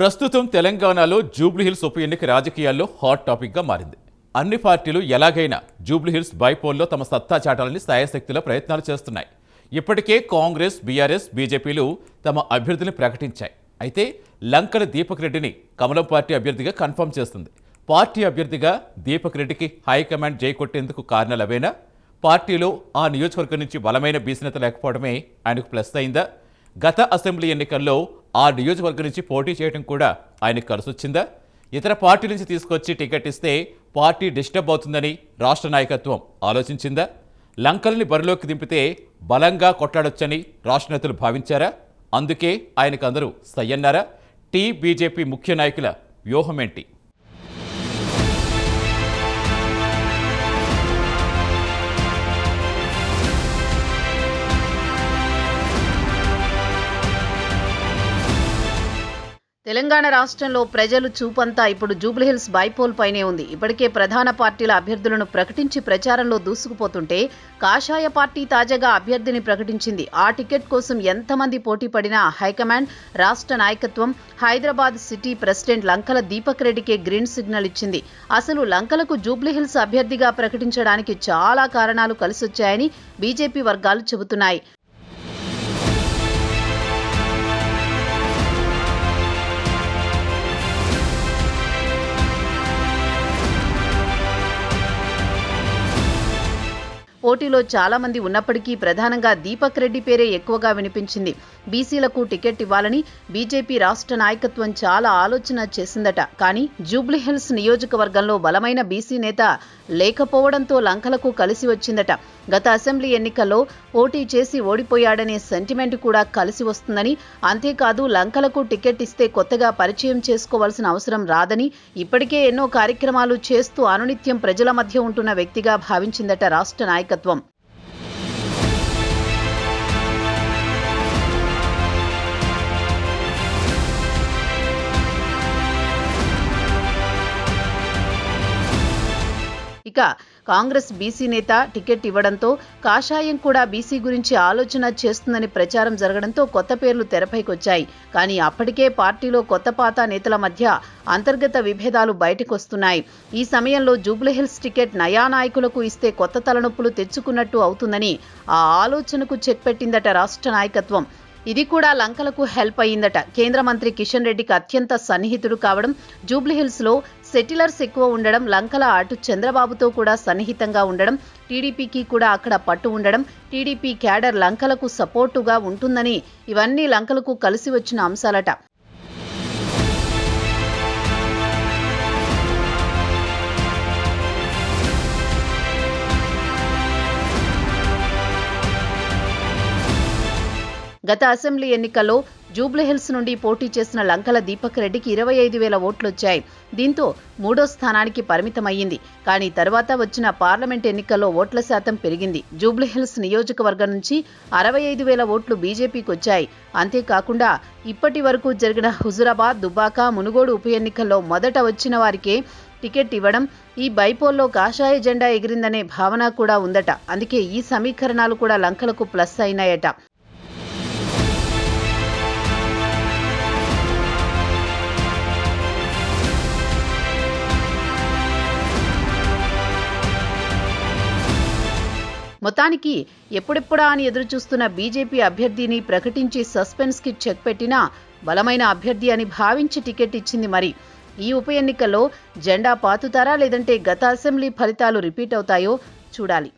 ప్రస్తుతం తెలంగాణలో జూబ్లీహిల్స్ ఉప ఎన్నిక రాజకీయాల్లో హాట్ టాపిక్గా మారింది. అన్ని పార్టీలు ఎలాగైనా జూబ్లీహిల్స్ బైపోల్లో తమ సత్తా చాటాలని సాయశక్తిలో ప్రయత్నాలు చేస్తున్నాయి. ఇప్పటికే కాంగ్రెస్, బీఆర్ఎస్, బీజేపీలు తమ అభ్యర్థిని ప్రకటించాయి. అయితే లంకల దీపక్ రెడ్డిని కమలం పార్టీ అభ్యర్థిగా కన్ఫర్మ్ చేస్తుంది. పార్టీ అభ్యర్థిగా దీపక్ రెడ్డికి హైకమాండ్ జై కొట్టేందుకు కారణాలవేనా? పార్టీలో ఆ నియోజకవర్గం నుంచి బలమైన బీసీ నేత లేకపోవడమే ఆయనకు ప్లస్ అయిందా? గత అసెంబ్లీ ఎన్నికల్లో ఆ నియోజకవర్గం నుంచి పోటీ చేయడం కూడా ఆయనకు కలిసొచ్చిందా? ఇతర పార్టీ నుంచి తీసుకొచ్చి టికెట్ ఇస్తే పార్టీ డిస్టర్బ్ అవుతుందని రాష్ట్ర నాయకత్వం ఆలోచించిందా? లంకల్ని బరిలోకి దింపితే బలంగా కొట్లాడొచ్చని రాష్ట్ర నేతలు భావించారా? అందుకే ఆయనకు అందరూ సయ్యన్నారా? బీజేపీ ముఖ్య నాయకుల వ్యూహమేంటి? తెలంగాణ రాష్ట్రంలో ప్రజలు చూపంతా ఇప్పుడు జూబ్లీహిల్స్ బైపోల్ పైనే ఉంది. ఇప్పటికే ప్రధాన పార్టీల అభ్యర్థులను ప్రకటించి ప్రచారంలో దూసుకుపోతుంటే కాషాయ పార్టీ తాజాగా అభ్యర్థిని ప్రకటించింది. ఆ టికెట్ కోసం ఎంతమంది పోటీ పడినా హైకమాండ్, రాష్ట్ర నాయకత్వం, హైదరాబాద్ సిటీ ప్రెసిడెంట్ లంకల దీపక్ రెడ్డికే గ్రీన్ సిగ్నల్ ఇచ్చింది. అసలు లంకలకు జూబ్లీహిల్స్ అభ్యర్థిగా ప్రకటించడానికి చాలా కారణాలు కలిసొచ్చాయని బీజేపీ వర్గాలు చెబుతున్నాయి. పోటీలో చాలా మంది ఉన్నప్పటికీ ప్రధానంగా దీపక్ రెడ్డి పేరే ఎక్కువగా వినిపించింది. బీసీలకు టికెట్ ఇవ్వాలని బీజేపీ రాష్ట్ర నాయకత్వం చాలా ఆలోచన చేసిందట. కానీ జూబ్లీహిల్స్ నియోజకవర్గంలో బలమైన బీసీ నేత లేకపోవడంతో లంకలకు కలిసి వచ్చిందట. గత అసెంబ్లీ ఎన్నికల్లో పోటీ చేసి ఓడిపోయాడనే సెంటిమెంట్ కూడా కలిసి వస్తుందని, అంతేకాదు లంకలకు టికెట్ ఇస్తే కొత్తగా పరిచయం చేసుకోవాల్సిన అవసరం రాదని, ఇప్పటికే ఎన్నో కార్యక్రమాలు చేస్తూ అనునిత్యం ప్రజల మధ్య ఉంటున్న వ్యక్తిగా భావించిందట రాష్ట్ర నాయకత్వం. ఇక కాంగ్రెస్ బీసీ నేత టికెట్ ఇవ్వడంతో కాషాయం కూడా బీసీ గురించి ఆలోచన చేస్తుందని ప్రచారం జరగడంతో కొత్త పేర్లు తెరపైకొచ్చాయి. కానీ అప్పటికే పార్టీలో కొత్త పాత నేతల మధ్య అంతర్గత విభేదాలు బయటకొస్తున్నాయి. ఈ సమయంలో జూబ్లీహిల్స్ టికెట్ నయా నాయకులకు ఇస్తే కొత్త తలనొప్పులు తెచ్చుకున్నట్టు అవుతుందని ఆ ఆలోచనకు చెక్ పెట్టిందట రాష్ట్ర నాయకత్వం. ఇది కూడా లంకలకు హెల్ప్ అయ్యిందట. కేంద్ర మంత్రి కిషన్ రెడ్డికి అత్యంత సన్నిహితుడు కావడం, జూబ్లీహిల్స్ లో సెటిలర్స్ ఎక్కువ ఉండడం, లంకల అటు చంద్రబాబుతో కూడా సన్నిహితంగా ఉండడం, టీడీపీకి కూడా అక్కడ పట్టు ఉండడం, టీడీపీ క్యాడర్ లంకలకు సపోర్టుగా ఉంటుందని ఇవన్నీ లంకలకు కలిసి వచ్చిన అంశాలట. గత అసెంబ్లీ ఎన్నికల్లో జూబ్లీహిల్స్ నుండి పోటీ చేసిన లంకల దీపక్ రెడ్డికి 25,000 ఓట్లొచ్చాయి. దీంతో 3వ స్థానానికి పరిమితమయ్యింది. కానీ తర్వాత వచ్చిన పార్లమెంట్ ఎన్నికల్లో ఓట్ల శాతం పెరిగింది. జూబ్లీహిల్స్ నియోజకవర్గం నుంచి 65,000 ఓట్లు బీజేపీకి వచ్చాయి. అంతేకాకుండా ఇప్పటి వరకు జరిగిన హుజురాబాద్, దుబ్బాక, మునుగోడు ఉప ఎన్నికల్లో మొదట వచ్చిన వారికే టికెట్ ఇవ్వడం, ఈ బైపోల్లో కాషాయ జెండా ఎగిరిందనే భావన కూడా ఉందట. అందుకే ఈ సమీకరణాలు కూడా లంకలకు ప్లస్ అయినాయట. మొత్తానికి ఎప్పుడెప్పుడా అని ఎదురుచూస్తున్న బీజేపీ అభ్యర్థిని ప్రకటించి సస్పెన్స్కి చెక్ పెట్టినా బలమైన అభ్యర్థి అని భావించి టికెట్ ఇచ్చింది. మరి ఈ ఉప ఎన్నికల్లో జెండా పాతుతారా, లేదంటే గత అసెంబ్లీ ఫలితాలు రిపీట్ అవుతాయో చూడాలి.